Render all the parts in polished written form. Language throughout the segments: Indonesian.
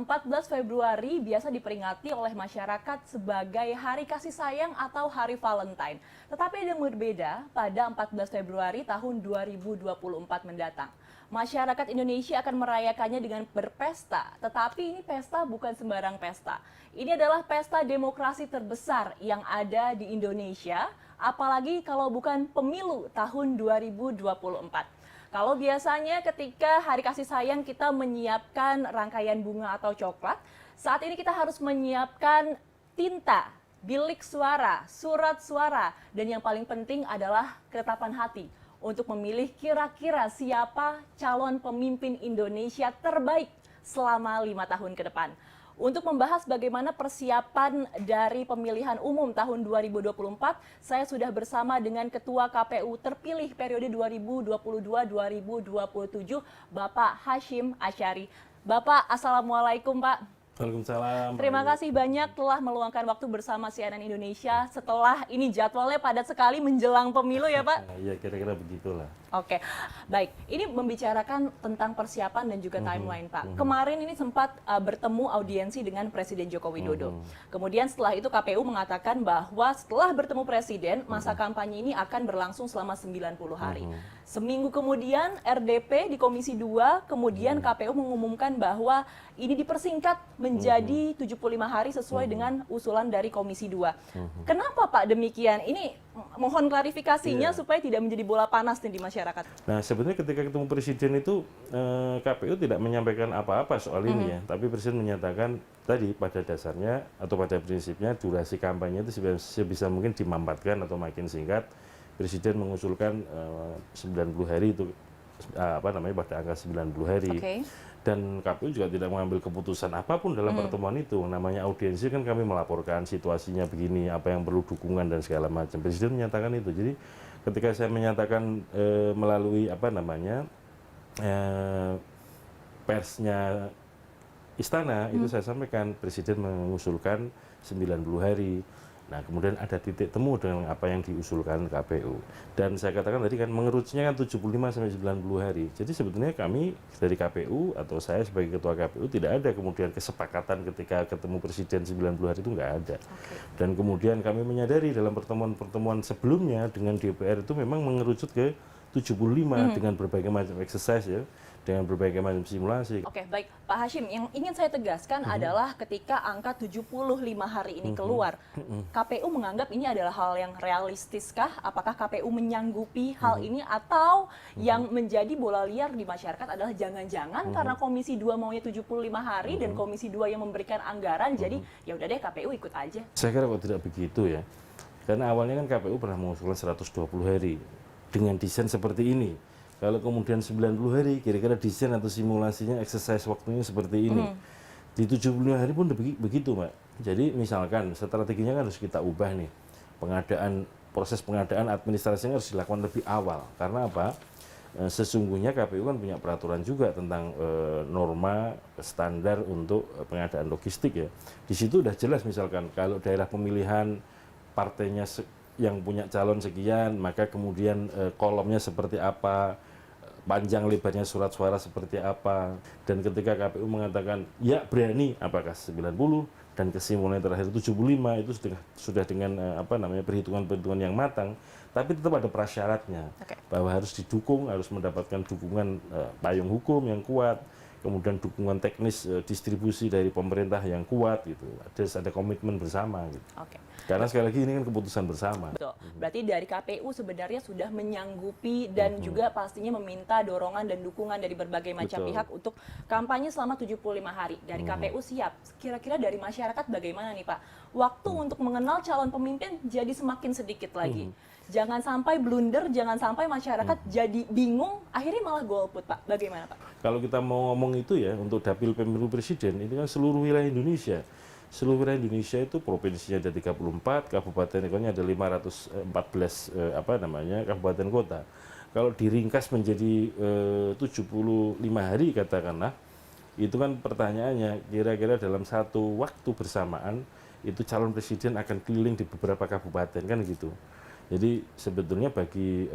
14 Februari biasa diperingati oleh masyarakat sebagai Hari Kasih Sayang atau Hari Valentine. Tetapi ada yang berbeda pada 14 Februari tahun 2024 mendatang. Masyarakat Indonesia akan merayakannya dengan berpesta, tetapi ini pesta bukan sembarang pesta. Ini adalah pesta demokrasi terbesar yang ada di Indonesia, apalagi kalau bukan pemilu tahun 2024. Kalau biasanya ketika Hari Kasih Sayang kita menyiapkan rangkaian bunga atau coklat, saat ini kita harus menyiapkan tinta, bilik suara, surat suara, dan yang paling penting adalah keretapan hati untuk memilih kira-kira siapa calon pemimpin Indonesia terbaik selama 5 tahun ke depan. Untuk membahas bagaimana persiapan dari pemilihan umum tahun 2024, saya sudah bersama dengan Ketua KPU terpilih periode 2022-2027, Bapak Hasyim Asyari. Bapak, Assalamualaikum Pak. Waalaikumsalam. Terima kasih banyak telah meluangkan waktu bersama CNN Indonesia setelah ini jadwalnya padat sekali menjelang pemilu ya Pak? Iya, kira-kira begitulah. Oke, baik. Ini membicarakan tentang persiapan dan juga timeline, Pak. Kemarin ini sempat bertemu audiensi dengan Presiden Joko Widodo. Kemudian setelah itu KPU mengatakan bahwa setelah bertemu Presiden, masa kampanye ini akan berlangsung selama 90 hari. Seminggu kemudian RDP di Komisi 2, kemudian KPU mengumumkan bahwa ini dipersingkat menjadi 75 hari sesuai dengan usulan dari Komisi 2. Kenapa Pak demikian? Ini mohon klarifikasinya supaya tidak menjadi bola panas nih di masyarakat. Nah, sebenarnya ketika ketemu Presiden itu KPU tidak menyampaikan apa-apa soal ini ya, tapi Presiden menyatakan tadi pada dasarnya atau pada prinsipnya durasi kampanye itu sebisa mungkin dimampatkan atau makin singkat. Presiden mengusulkan 90 hari itu pada angka 90 hari. Dan KPU juga tidak mengambil keputusan apapun dalam pertemuan itu. Namanya audiensi kan kami melaporkan situasinya begini, apa yang perlu dukungan dan segala macam. Presiden menyatakan itu. Jadi ketika saya menyatakan melalui persnya Istana, itu saya sampaikan Presiden mengusulkan 90 hari. Nah, kemudian ada titik temu dengan apa yang diusulkan KPU. Dan saya katakan tadi kan mengerucutnya kan 75 sampai 90 hari. Jadi sebetulnya kami dari KPU atau saya sebagai ketua KPU tidak ada kemudian kesepakatan ketika ketemu Presiden 90 hari itu nggak ada. Dan kemudian kami menyadari dalam pertemuan-pertemuan sebelumnya dengan DPR itu memang mengerucut ke 75 dengan berbagai macam exercise ya, dengan berbagai macam simulasi. Oke, baik Pak Hasyim, yang ingin saya tegaskan adalah ketika angka 75 hari ini keluar, KPU menganggap ini adalah hal yang realistiskah? Apakah KPU menyanggupi hal ini atau yang menjadi bola liar di masyarakat adalah jangan-jangan karena Komisi 2 maunya 75 hari dan Komisi 2 yang memberikan anggaran, jadi ya udah deh KPU ikut aja. Saya kira kok tidak begitu ya. Karena awalnya kan KPU pernah mengusulkan 120 hari dengan desain seperti ini. Kalau kemudian 90 hari, kira-kira desain atau simulasinya, exercise waktunya seperti ini. Di 75 hari pun begitu, Mbak. Jadi misalkan strateginya kan harus kita ubah nih. Proses pengadaan administrasinya harus dilakukan lebih awal. Karena apa? Sesungguhnya KPU kan punya peraturan juga tentang norma standar untuk pengadaan logistik ya. Di situ udah jelas misalkan kalau daerah pemilihan partainya yang punya calon sekian, maka kemudian kolomnya seperti apa, panjang lebarnya surat suara seperti apa, dan ketika KPU mengatakan ya berani apakah 90 dan kesimpulannya terakhir 75 itu sudah dengan perhitungan-perhitungan yang matang, tapi tetap ada prasyaratnya bahwa harus didukung, harus mendapatkan dukungan payung hukum yang kuat, kemudian dukungan teknis distribusi dari pemerintah yang kuat gitu, ada komitmen bersama gitu. Karena sekali lagi ini kan keputusan bersama. Betul. Berarti dari KPU sebenarnya sudah menyanggupi dan juga pastinya meminta dorongan dan dukungan dari berbagai macam pihak untuk kampanye selama 75 hari. Dari KPU siap. Kira-kira dari masyarakat bagaimana nih Pak? Waktu untuk mengenal calon pemimpin jadi semakin sedikit lagi. Jangan sampai blunder, jangan sampai masyarakat jadi bingung, akhirnya malah golput Pak. Bagaimana Pak? Kalau kita mau ngomong itu ya, untuk dapil pemilu presiden, itu kan seluruh wilayah Indonesia. Seluruh wilayah Indonesia itu provinsinya ada 34, kabupaten kotanya ada 514 kabupaten kota. Kalau diringkas menjadi 75 hari katakanlah, itu kan pertanyaannya kira-kira dalam satu waktu bersamaan itu calon presiden akan keliling di beberapa kabupaten kan gitu. Jadi sebetulnya bagi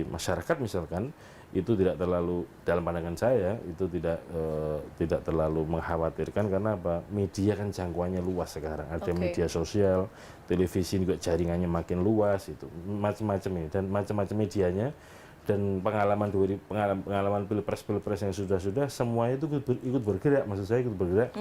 masyarakat misalkan itu tidak terlalu, dalam pandangan saya itu tidak terlalu mengkhawatirkan. Karena apa? Media kan jangkauannya luas sekarang, ada media sosial, televisi juga jaringannya makin luas, itu macam-macam ini, dan macam-macam medianya, dan pengalaman pilpres yang sudah semuanya itu ikut bergerak, maksud saya ikut bergerak.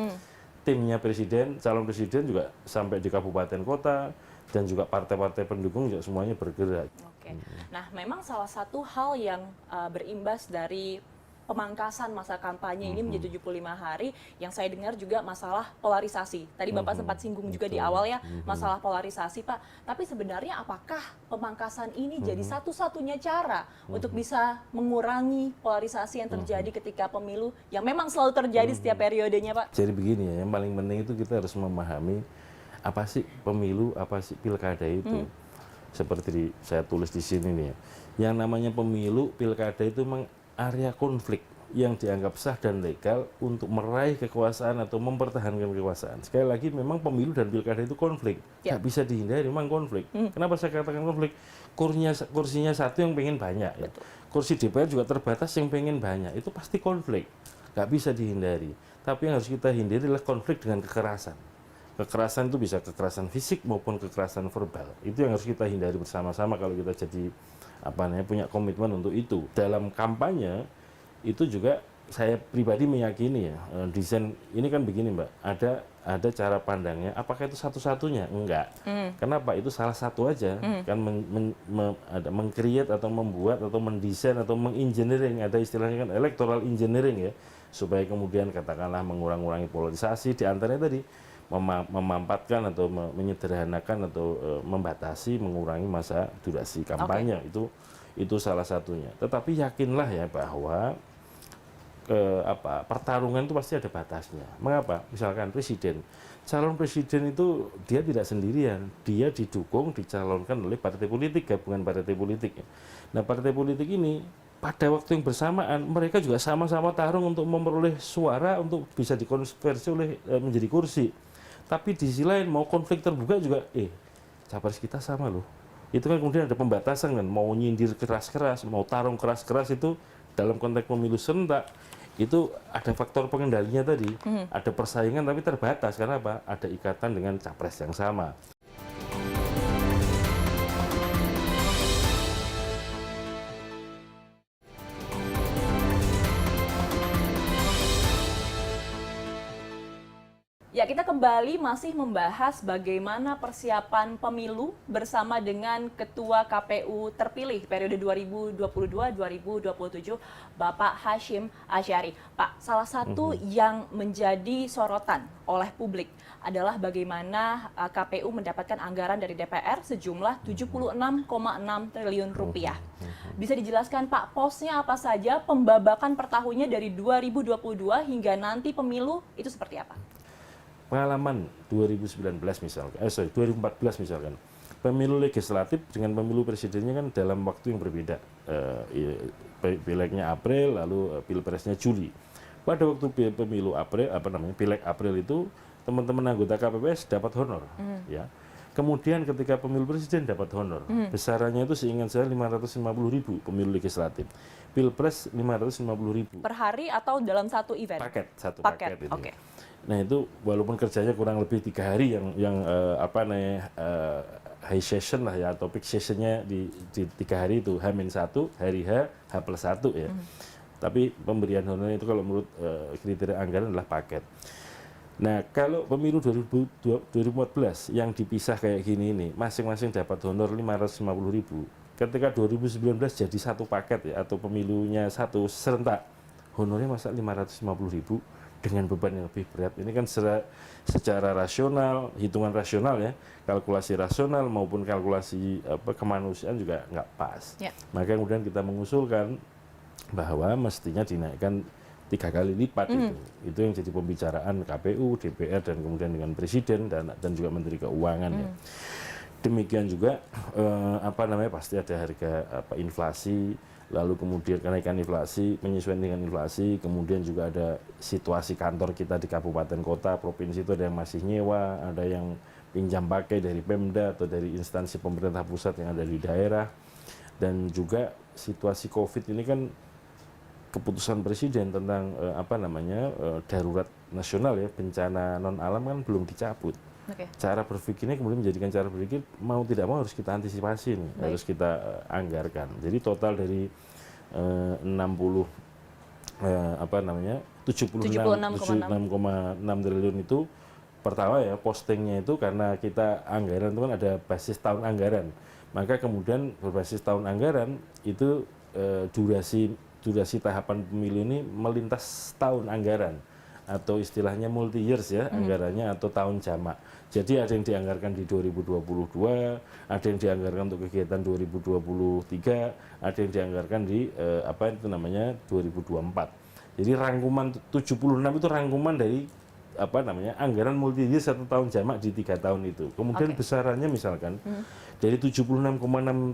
Timnya presiden, calon presiden juga sampai di kabupaten kota, dan juga partai-partai pendukung juga semuanya bergerak. Oke. Nah, memang salah satu hal yang berimbas dari pemangkasan masa kampanye ini menjadi 75 hari, yang saya dengar juga masalah polarisasi. Tadi Bapak sempat singgung juga di awal ya, masalah polarisasi, Pak. Tapi sebenarnya apakah pemangkasan ini jadi satu-satunya cara untuk bisa mengurangi polarisasi yang terjadi ketika pemilu, yang memang selalu terjadi setiap periodenya, Pak? Jadi begini ya, yang paling penting itu kita harus memahami apa sih pemilu, apa sih pilkada itu. Seperti saya tulis di sini nih ya. Yang namanya pemilu, pilkada itu memang area konflik yang dianggap sah dan legal untuk meraih kekuasaan atau mempertahankan kekuasaan. Sekali lagi, memang pemilu dan pilkada itu konflik. Nggak bisa dihindari, memang konflik. Kenapa saya katakan konflik? Kursinya satu yang pengen banyak. Ya. Kursi DPR juga terbatas yang pengen banyak. Itu pasti konflik. Nggak bisa dihindari. Tapi yang harus kita hindari adalah konflik dengan kekerasan. Kekerasan itu bisa kekerasan fisik maupun kekerasan verbal. Itu yang harus kita hindari bersama-sama kalau kita jadi punya komitmen untuk itu. Dalam kampanye itu juga saya pribadi meyakini ya, desain ini kan begini Mbak, ada cara pandangnya. Apakah itu satu-satunya? Enggak. Kenapa? Itu salah satu aja. Kan meng-create atau membuat atau mendesain atau mengengineering, ada istilahnya kan electoral engineering ya, supaya kemudian katakanlah mengurangi polarisasi. Di antaranya tadi memampatkan atau menyederhanakan atau membatasi, mengurangi masa durasi kampanye. Itu salah satunya. Tetapi yakinlah ya bahwa pertarungan itu pasti ada batasnya. Mengapa? Misalkan calon presiden itu dia tidak sendirian, dia didukung, dicalonkan oleh partai politik, gabungan partai politik. Nah, partai politik ini pada waktu yang bersamaan mereka juga sama-sama tarung untuk memperoleh suara untuk bisa dikonversi menjadi kursi. Tapi di sisi lain mau konflik terbuka juga, capres kita sama loh. Itu kan kemudian ada pembatasan kan, mau nyindir keras-keras, mau tarung keras-keras, itu dalam konteks pemilu serentak itu ada faktor pengendalinya tadi, ada persaingan tapi terbatas. Karena apa? Ada ikatan dengan capres yang sama. Ya, kita kembali masih membahas bagaimana persiapan pemilu bersama dengan Ketua KPU terpilih periode 2022-2027, Bapak Hasyim Asyari. Pak, salah satu yang menjadi sorotan oleh publik adalah bagaimana KPU mendapatkan anggaran dari DPR sejumlah 76,6 triliun rupiah. Bisa dijelaskan Pak, posnya apa saja, pembabakan per tahunnya dari 2022 hingga nanti pemilu itu seperti apa? Pengalaman 2014 misalkan, pemilu legislatif dengan pemilu presidennya kan dalam waktu yang berbeda. Pileknya April, lalu pilpresnya Juli. Pada waktu pemilu April, pileg April itu teman-teman anggota KPPS dapat honor, ya. Kemudian ketika pemilu presiden dapat honor, besarannya itu seingat saya 550.000 pemilu legislatif. Pilpres 550.000. Per hari atau dalam satu event? Satu paket itu. Okay. Nah itu walaupun kerjanya kurang lebih 3 hari yang high session lah ya, atau peak sessionnya di 3 hari itu, H-1, hari H+1 ya. Tapi pemberian honor itu kalau menurut kriteria anggaran adalah paket. Nah kalau pemilu 2014 yang dipisah kayak gini ini, masing-masing dapat honor 550.000. Ketika 2019 jadi satu paket ya, atau pemilunya satu serentak, honornya masa 550.000 dengan beban yang lebih berat. Ini kan secara rasional, hitungan rasional ya, kalkulasi rasional maupun kalkulasi kemanusiaan juga nggak pas. Maka kemudian kita mengusulkan bahwa mestinya dinaikkan 3 kali lipat itu yang jadi pembicaraan KPU, DPR, dan kemudian dengan Presiden dan juga Menteri Keuangan ya. Demikian juga pasti ada harga inflasi, lalu kemudian kenaikan inflasi, penyesuaian dengan inflasi, kemudian juga ada situasi kantor kita di kabupaten kota, provinsi itu ada yang masih nyewa, ada yang pinjam pakai dari Pemda atau dari instansi pemerintah pusat yang ada di daerah. Dan juga situasi COVID ini kan keputusan presiden tentang darurat nasional ya, bencana non alam kan belum dicabut. Cara berpikirnya kemudian menjadikan cara berpikir mau tidak mau harus kita antisipasi nih, harus kita anggarkan. Jadi total dari 76,6 triliun itu, pertama ya postingnya itu karena kita anggaran itu kan ada basis tahun anggaran, maka kemudian berbasis tahun anggaran itu durasi tahapan pemilu ini melintas tahun anggaran atau istilahnya multi years ya anggarannya, atau tahun jamak. Jadi ada yang dianggarkan di 2022, ada yang dianggarkan untuk kegiatan 2023, ada yang dianggarkan di 2024. Jadi rangkuman 76 itu rangkuman dari anggaran multi years atau tahun jamak di 3 tahun itu. Kemudian besarannya misalkan dari 76,6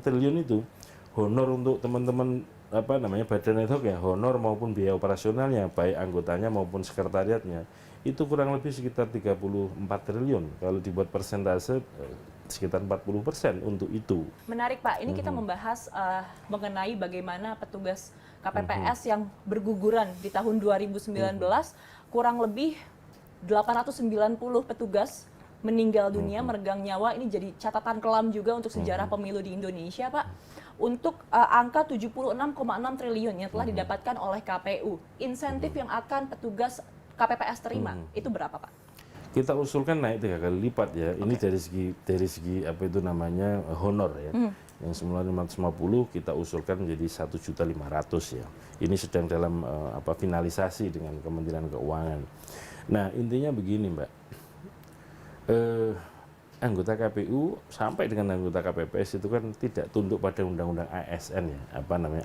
triliun itu, honor untuk teman-teman badan ad hoc ya, honor maupun biaya operasionalnya baik anggotanya maupun sekretariatnya itu kurang lebih sekitar 34 triliun. Kalau dibuat persentase sekitar 40% untuk itu. Menarik Pak, ini kita membahas mengenai bagaimana petugas KPPS yang berguguran di tahun 2019, kurang lebih 890 petugas meninggal dunia, meregang nyawa. Ini jadi catatan kelam juga untuk sejarah pemilu di Indonesia Pak. Untuk angka 76,6 triliun yang telah didapatkan oleh KPU, insentif yang akan petugas KPPS terima, itu berapa Pak? Kita usulkan naik 3 kali lipat ya. Ini dari segi honor ya. Yang semula 550 kita usulkan menjadi 1.500.000 ya. Ini sedang dalam finalisasi dengan Kementerian Keuangan. Nah, intinya begini, Mbak. Anggota KPU sampai dengan anggota KPPS itu kan tidak tunduk pada undang-undang ASN ya,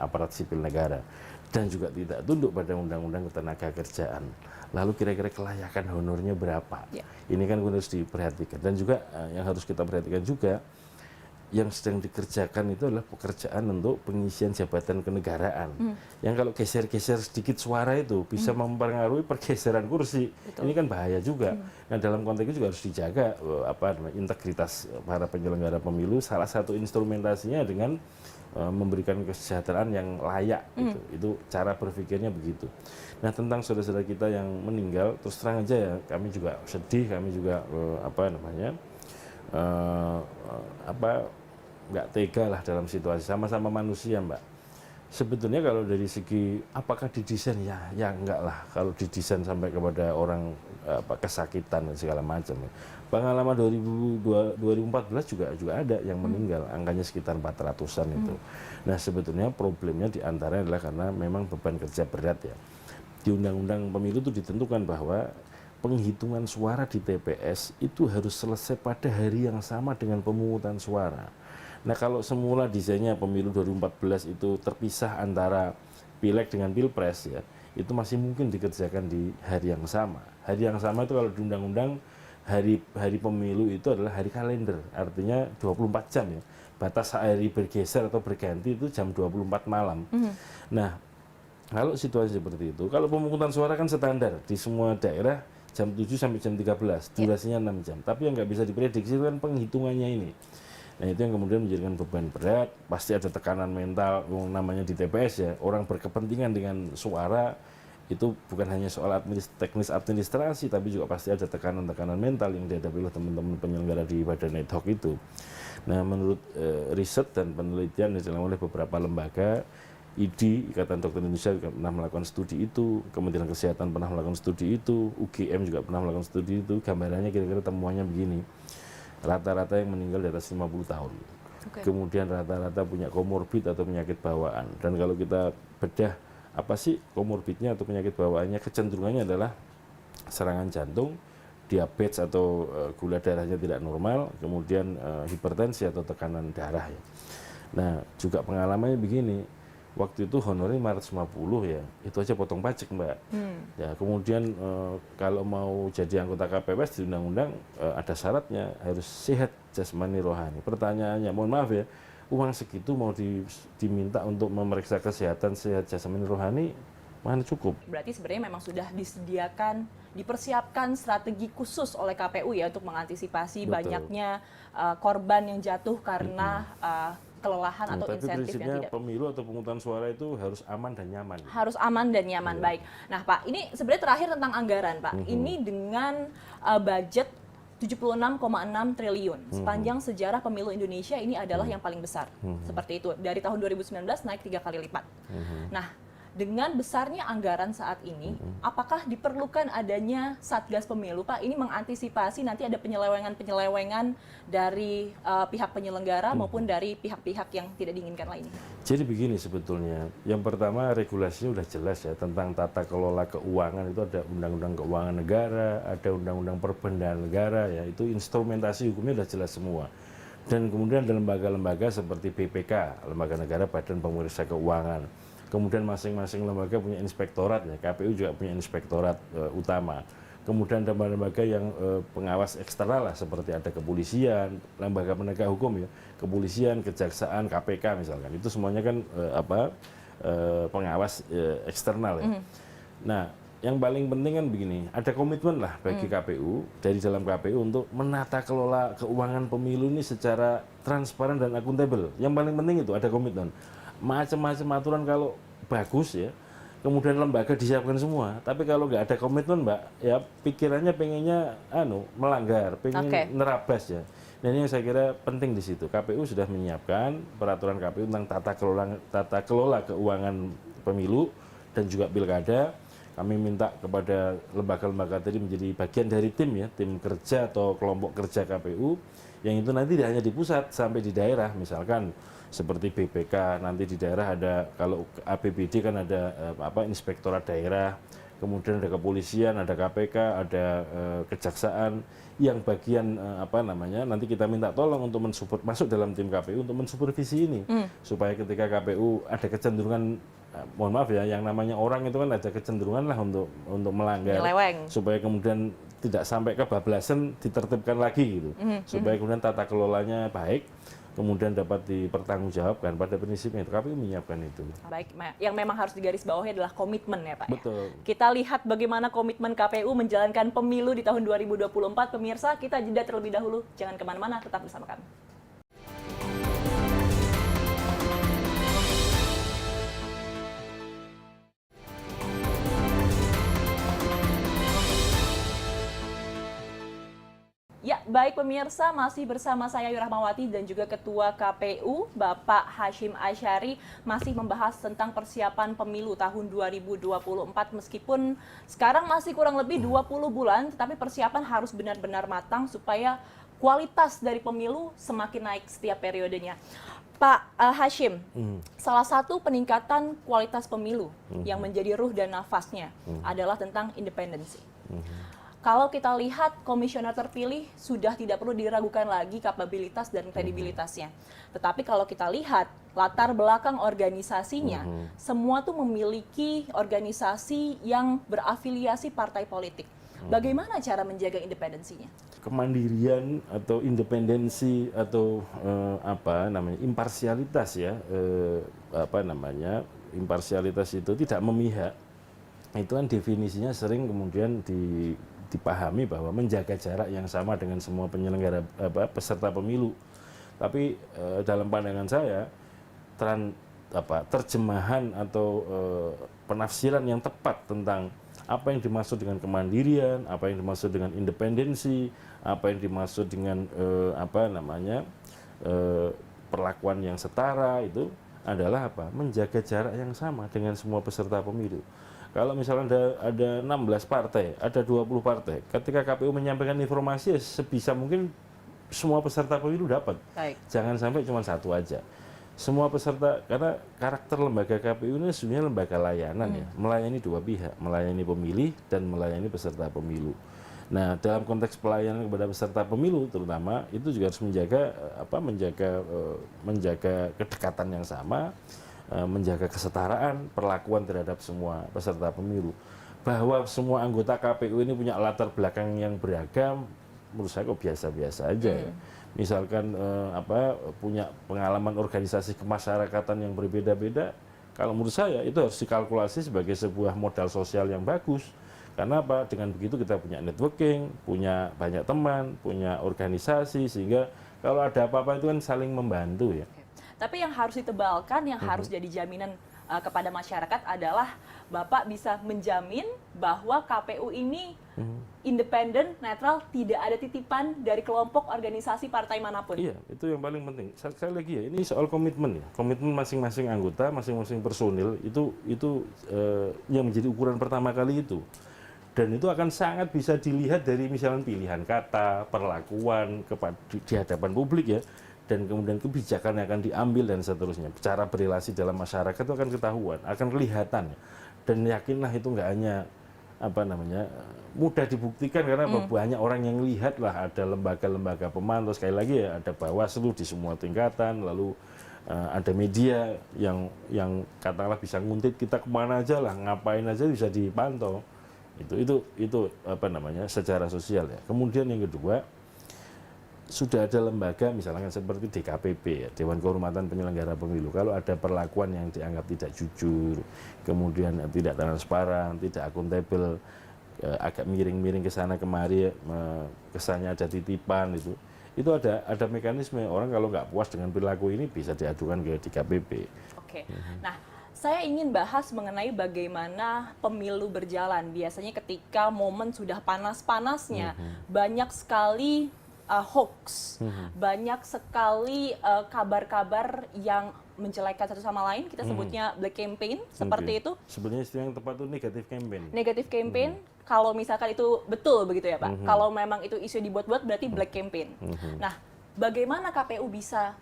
aparat sipil negara, dan juga tidak tunduk pada undang-undang ketenagakerjaan. Lalu kira-kira kelayakan honornya berapa? Ya. Ini kan harus diperhatikan, dan juga yang harus kita perhatikan juga yang sedang dikerjakan itu adalah pekerjaan untuk pengisian jabatan kenegaraan. Yang kalau geser-geser sedikit suara itu bisa mempengaruhi pergeseran kursi. Betul. Ini kan bahaya juga. Nah, dalam konteks itu juga harus dijaga integritas para penyelenggara pemilu. Salah satu instrumentasinya dengan memberikan kesejahteraan yang layak. Gitu. Itu cara berpikirnya begitu. Nah, tentang saudara-saudara kita yang meninggal, terus terang aja ya, kami juga sedih, kami juga nggak tega lah dalam situasi, sama-sama manusia Mbak. Sebetulnya kalau dari segi apakah didesain ya enggak lah, kalau didesain sampai kepada orang kesakitan dan segala macam. Pengalaman 2014 juga ada yang meninggal, angkanya sekitar 400-an itu. Nah, sebetulnya problemnya diantaranya adalah karena memang beban kerja berat ya. Di Undang-Undang Pemilu itu ditentukan bahwa penghitungan suara di TPS itu harus selesai pada hari yang sama dengan pemungutan suara. Nah, kalau semula desainnya pemilu 2014 itu terpisah antara pileg dengan pilpres ya, itu masih mungkin dikerjakan di hari yang sama. Hari yang sama itu kalau di undang-undang hari pemilu itu adalah hari kalender, artinya 24 jam ya. Batas hari bergeser atau berganti itu jam 24 malam. Nah, kalau situasi seperti itu, kalau pemungutan suara kan standar di semua daerah jam 7 sampai jam 13, durasinya 6 jam. Tapi yang nggak bisa diprediksi itu kan penghitungannya ini. Nah, itu yang kemudian menjadikan beban berat, pasti ada tekanan mental, namanya di TPS ya, orang berkepentingan dengan suara, itu bukan hanya soal teknis administrasi, tapi juga pasti ada tekanan-tekanan mental yang dihadapi oleh teman-teman penyelenggara di badan ad hoc itu. Nah, menurut riset dan penelitian yang dilakukan oleh beberapa lembaga, IDI, Ikatan Dokter Indonesia juga pernah melakukan studi itu, Kementerian Kesehatan pernah melakukan studi itu, UGM juga pernah melakukan studi itu, gambarannya kira-kira temuannya begini. Rata-rata yang meninggal di atas 50 tahun. Kemudian rata-rata punya komorbid atau penyakit bawaan. Dan kalau kita bedah apa sih komorbidnya atau penyakit bawaannya, kecenderungannya adalah serangan jantung, diabetes atau gula darahnya tidak normal, kemudian hipertensi atau tekanan darah ya. Nah, juga pengalamannya begini. Waktu itu honornya 550 ya, itu aja potong pajak Mbak. Ya, kemudian kalau mau jadi anggota KPPS di undang-undang ada syaratnya, harus sehat jasmani rohani. Pertanyaannya, mohon maaf ya, uang segitu mau diminta untuk memeriksa kesehatan sehat jasmani rohani, mana cukup? Berarti sebenarnya memang sudah disediakan, dipersiapkan strategi khusus oleh KPU ya untuk mengantisipasi banyaknya korban yang jatuh karena kelelahan atau Tapi insentif prinsipnya yang tidak pemilu atau pemungutan suara itu harus aman dan nyaman. harus aman dan nyaman. Iya. Baik. Nah, Pak, ini sebenarnya terakhir tentang anggaran, Pak. Ini dengan budget 76,6 triliun. Sepanjang sejarah pemilu Indonesia ini adalah yang paling besar. Seperti itu. Dari tahun 2019 naik 3 kali lipat. Nah, dengan besarnya anggaran saat ini, apakah diperlukan adanya Satgas Pemilu, Pak? Ini mengantisipasi nanti ada penyelewengan-penyelewengan dari pihak penyelenggara maupun dari pihak-pihak yang tidak diinginkan lainnya. Jadi begini sebetulnya, yang pertama regulasinya sudah jelas ya tentang tata kelola keuangan, itu ada Undang-Undang Keuangan Negara, ada Undang-Undang Perbendaan Negara, ya itu instrumentasi hukumnya sudah jelas semua. Dan kemudian ada lembaga-lembaga seperti BPK, Lembaga Negara Badan Pemeriksa Keuangan. Kemudian masing-masing lembaga punya inspektorat, ya KPU juga punya inspektorat utama. Kemudian ada lembaga yang pengawas eksternal lah, seperti ada kepolisian, lembaga penegak hukum ya, kepolisian, kejaksaan, KPK misalkan. Itu semuanya kan pengawas eksternal ya. Nah, yang paling penting kan begini, ada komitmen lah bagi KPU, dari dalam KPU untuk menata kelola keuangan pemilu ini secara transparan dan akuntabel. Yang paling penting itu ada komitmen. Macam-macam aturan kalau bagus ya, kemudian lembaga disiapkan semua, tapi kalau nggak ada komitmen, Mbak, ya pikirannya pengennya melanggar, pengen nerabas ya. Dan ini yang saya kira penting di situ. KPU sudah menyiapkan peraturan KPU tentang tata kelola keuangan pemilu dan juga pilkada. Kami minta kepada lembaga-lembaga tadi menjadi bagian dari tim ya, tim kerja atau kelompok kerja KPU, yang itu nanti tidak hanya di pusat, sampai di daerah, misalkan seperti BPK, nanti di daerah ada, kalau APBD kan ada inspektorat daerah, kemudian ada kepolisian, ada KPK, ada kejaksaan, yang bagian nanti kita minta tolong untuk mensupport, masuk dalam tim KPU untuk mensupervisi ini, supaya ketika KPU ada kecenderungan, mohon maaf ya, yang namanya orang itu kan ada kecenderungan lah untuk melanggar, supaya kemudian tidak sampai kebablasan, ditertibkan lagi gitu, supaya kemudian tata kelolanya baik, kemudian dapat dipertanggungjawabkan. Pada prinsipnya itu KPU menyiapkan itu. Baik, yang memang harus digarisbawahi adalah komitmen ya Pak. Betul. Ya? Kita lihat bagaimana komitmen KPU menjalankan pemilu di tahun 2024. Pemirsa, kita jeda terlebih dahulu. Jangan kemana-mana, tetap bersama kami. Ya, baik pemirsa, masih bersama saya Ayu Rahmawati dan juga Ketua KPU, Bapak Hasyim Asyari, masih membahas tentang persiapan pemilu tahun 2024, meskipun sekarang masih kurang lebih 20 bulan, tetapi persiapan harus benar-benar matang supaya kualitas dari pemilu semakin naik setiap periodenya. Pak Hasyim, salah satu peningkatan kualitas pemilu yang menjadi ruh dan nafasnya adalah tentang independensi. Kalau kita lihat komisioner terpilih sudah tidak perlu diragukan lagi kapabilitas dan kredibilitasnya. Tetapi kalau kita lihat latar belakang organisasinya, semua tuh memiliki organisasi yang berafiliasi partai politik. Bagaimana cara menjaga independensinya? Kemandirian atau independensi atau imparsialitas ya, imparsialitas itu tidak memihak. Itu kan definisinya sering kemudian dipahami bahwa menjaga jarak yang sama dengan semua penyelenggara peserta pemilu. Tapi dalam pandangan saya terjemahan atau penafsiran yang tepat tentang apa yang dimaksud dengan kemandirian, apa yang dimaksud dengan independensi, apa yang dimaksud dengan perlakuan yang setara, itu adalah menjaga jarak yang sama dengan semua peserta pemilu. Kalau misalnya ada 16 partai, ada 20 partai, ketika KPU menyampaikan informasi, sebisa mungkin semua peserta pemilu dapat. Baik. Jangan sampai cuma satu aja. Semua peserta, karena karakter lembaga KPU ini sebenarnya lembaga layanan ya, melayani dua pihak, melayani pemilih dan melayani peserta pemilu. Nah, dalam konteks pelayanan kepada peserta pemilu terutama, itu juga harus menjaga kedekatan yang sama, menjaga kesetaraan perlakuan terhadap semua peserta pemilu. Bahwa semua anggota KPU ini punya latar belakang yang beragam, menurut saya kok biasa-biasa aja ya. Misalkan punya pengalaman organisasi kemasyarakatan yang berbeda-beda, kalau menurut saya itu harus dikalkulasi sebagai sebuah modal sosial yang bagus. Karena apa? Dengan begitu kita punya networking, punya banyak teman, punya organisasi, sehingga kalau ada apa-apa itu kan saling membantu ya. Tapi yang harus ditebalkan, yang harus jadi jaminan kepada masyarakat adalah Bapak bisa menjamin bahwa KPU ini independen, netral, tidak ada titipan dari kelompok organisasi partai manapun. Iya, itu yang paling penting. Sekali lagi ya, ini soal komitmen ya. Komitmen masing-masing anggota, masing-masing personil itu yang menjadi ukuran pertama kali itu. Dan itu akan sangat bisa dilihat dari misalnya pilihan kata, perlakuan di hadapan publik ya, dan kemudian kebijakan yang akan diambil dan seterusnya. Cara berrelasi dalam masyarakat itu akan ketahuan, akan kelihatan. Dan yakinlah itu nggak hanya mudah dibuktikan karena banyak orang yang lihat lah, ada lembaga-lembaga pemantau, sekali lagi ya ada Bawaslu di semua tingkatan, lalu ada media yang katakanlah bisa nguntit kita kemana aja lah, ngapain aja bisa dipantau. Itu secara sosial ya. Kemudian yang kedua, sudah ada lembaga misalnya seperti DKPP ya, Dewan Kehormatan Penyelenggara Pemilu. Kalau ada perlakuan yang dianggap tidak jujur, kemudian tidak transparan, tidak akuntabel, agak miring-miring ke sana kemari, kesannya ada titipan, itu ada mekanisme. Orang kalau nggak puas dengan perilaku ini bisa diadukan ke DKPP. Oke. Nah, saya ingin bahas mengenai bagaimana pemilu berjalan. Biasanya ketika momen sudah panas-panasnya, banyak sekali hoax, banyak sekali kabar-kabar yang menjelekan satu sama lain, kita sebutnya black campaign, seperti itu. Sebenarnya istilah yang tepat itu negatif campaign. Negatif campaign, kalau misalkan itu betul begitu ya Pak, kalau memang itu isu dibuat-buat berarti black campaign. Nah, bagaimana KPU bisa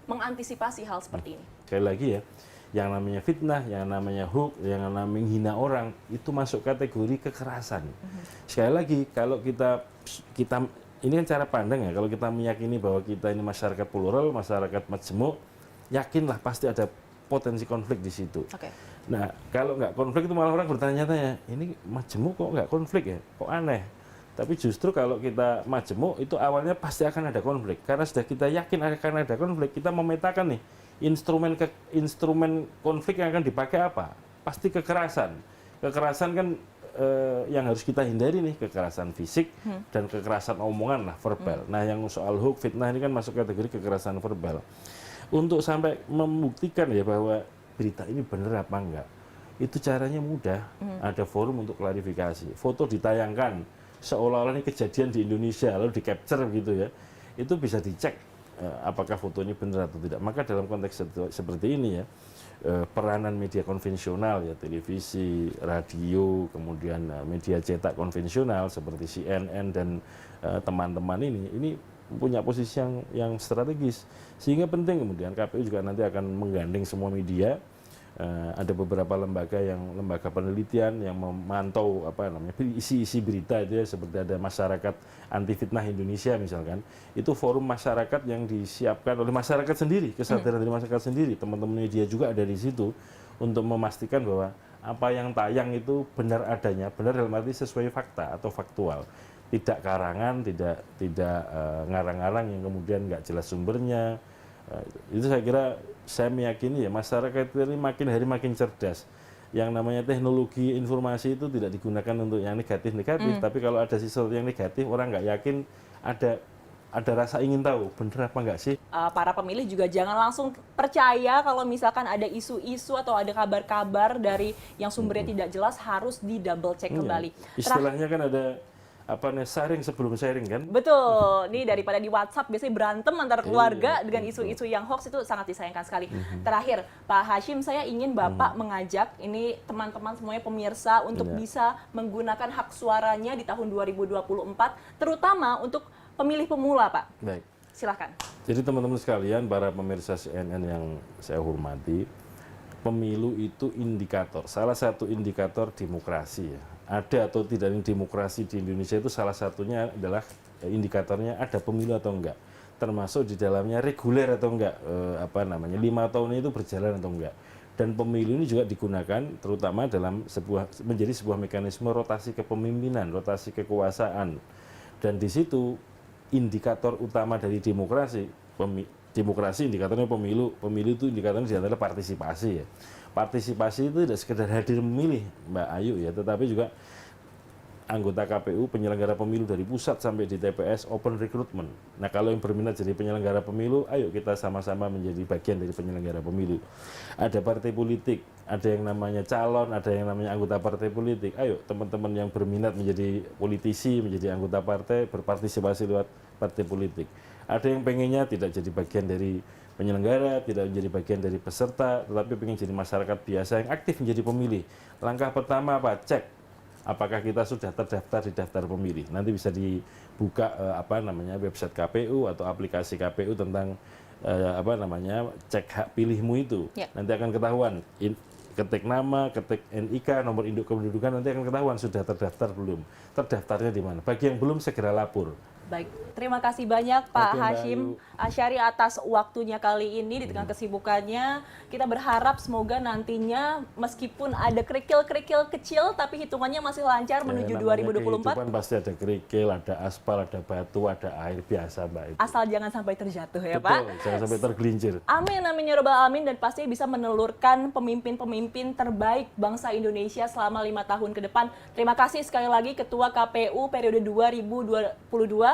mengantisipasi hal seperti ini? Sekali lagi ya, yang namanya fitnah, yang namanya hoax, yang namanya menghina orang, itu masuk kategori kekerasan. Sekali lagi, kalau kita ini kan cara pandang ya, kalau kita meyakini bahwa kita ini masyarakat plural, masyarakat majemuk, yakinlah pasti ada potensi konflik di situ. Oke. Nah, kalau nggak konflik itu malah orang bertanya-tanya, ini majemuk kok nggak konflik ya? Kok aneh? Tapi justru kalau kita majemuk, itu awalnya pasti akan ada konflik. Karena sudah kita yakin akan ada konflik, kita memetakan nih, instrumen konflik yang akan dipakai apa? Pasti kekerasan. Kekerasan kan yang harus kita hindari nih, kekerasan fisik dan kekerasan omongan lah, verbal. Nah, yang soal hoax, fitnah ini kan masuk kategori kekerasan verbal. Untuk sampai membuktikan ya bahwa berita ini benar apa enggak, itu caranya mudah. Ada forum untuk klarifikasi. Foto ditayangkan seolah-olah ini kejadian di Indonesia, lalu di capture gitu ya. Itu bisa dicek apakah foto ini benar atau tidak. Maka dalam konteks seperti ini ya, peranan media konvensional ya, televisi, radio, kemudian media cetak konvensional seperti CNN dan teman-teman ini punya posisi yang strategis, sehingga penting kemudian KPU juga nanti akan menggandeng semua media. Ada beberapa lembaga penelitian yang memantau isi-isi berita itu ya, seperti ada masyarakat anti fitnah Indonesia misalkan, itu forum masyarakat yang disiapkan oleh masyarakat sendiri, kesadaran dari masyarakat sendiri, teman-teman media juga ada di situ untuk memastikan bahwa apa yang tayang itu benar adanya, benar dalam arti sesuai fakta atau faktual, tidak karangan, tidak ngarang-ngarang yang kemudian nggak jelas sumbernya. Itu saya kira, saya meyakini ya masyarakat ini makin hari makin cerdas. Yang namanya teknologi informasi itu tidak digunakan untuk yang negatif-negatif, tapi kalau ada sesuatu yang negatif, orang nggak yakin, ada rasa ingin tahu bener apa nggak sih. Para pemilih juga jangan langsung percaya kalau misalkan ada isu-isu atau ada kabar-kabar dari yang sumbernya tidak jelas, harus di double check kembali. Istilahnya kan ada sharing sebelum sharing kan? Betul, ini daripada di WhatsApp biasanya berantem antara keluarga dengan isu-isu yang hoax, itu sangat disayangkan sekali. Terakhir, Pak Hashim, saya ingin Bapak mengajak ini teman-teman semuanya pemirsa untuk bisa menggunakan hak suaranya di tahun 2024, terutama untuk pemilih pemula, Pak. Baik. Silahkan. Jadi teman-teman sekalian, para pemirsa CNN yang saya hormati, pemilu itu indikator, salah satu indikator demokrasi ya. Ada atau tidak demokrasi di Indonesia itu salah satunya adalah indikatornya ada pemilu atau enggak, termasuk di dalamnya reguler atau enggak, 5 tahun itu berjalan atau enggak. Dan pemilu ini juga digunakan terutama dalam menjadi sebuah mekanisme rotasi kepemimpinan, rotasi kekuasaan. Dan di situ indikator utama dari demokrasi indikatornya pemilu itu indikatornya adalah partisipasi ya. Partisipasi itu tidak sekedar hadir memilih, Mbak Ayu ya, tetapi juga anggota KPU penyelenggara pemilu dari pusat sampai di TPS open recruitment. Nah, kalau yang berminat jadi penyelenggara pemilu, ayo kita sama-sama menjadi bagian dari penyelenggara pemilu. Ada partai politik, ada yang namanya calon, ada yang namanya anggota partai politik. Ayo teman-teman yang berminat menjadi politisi, menjadi anggota partai, berpartisipasi lewat partai politik. Ada yang pengennya tidak jadi bagian dari penyelenggara, tidak menjadi bagian dari peserta, tetapi pengen jadi masyarakat biasa yang aktif menjadi pemilih. Langkah pertama apa? Cek apakah kita sudah terdaftar di daftar pemilih. Nanti bisa dibuka website KPU atau aplikasi KPU tentang cek hak pilihmu itu. Ya. Nanti akan ketahuan ketik nama, ketik NIK, nomor induk kependudukan, nanti akan ketahuan sudah terdaftar belum. Terdaftarnya di mana? Bagi yang belum segera lapor. Baik, terima kasih banyak Pak Oke, Mbak Hasyim Ayu. Asyari atas waktunya kali ini di tengah kesibukannya. Kita berharap semoga nantinya meskipun ada kerikil-kerikil kecil tapi hitungannya masih lancar menuju namanya 2024. kehidupan pasti ada kerikil, ada aspal, ada batu, ada air biasa, Mbak. Itu. Asal jangan sampai terjatuh ya Betul, Pak. jangan sampai tergelincir. Amin, amin ya robbal alamin, dan pasti bisa menelurkan pemimpin-pemimpin terbaik bangsa Indonesia selama 5 tahun ke depan. Terima kasih sekali lagi Ketua KPU periode 2022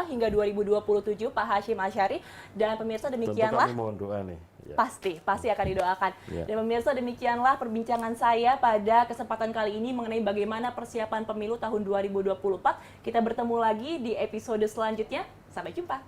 hingga 2027 Pak Hasyim Asyari, dan pemirsa Tentu demikianlah. kami mohon doa nih. Ya. Pasti akan didoakan. Ya. Dan pemirsa demikianlah perbincangan saya pada kesempatan kali ini mengenai bagaimana persiapan pemilu tahun 2024. Kita bertemu lagi di episode selanjutnya. Sampai jumpa.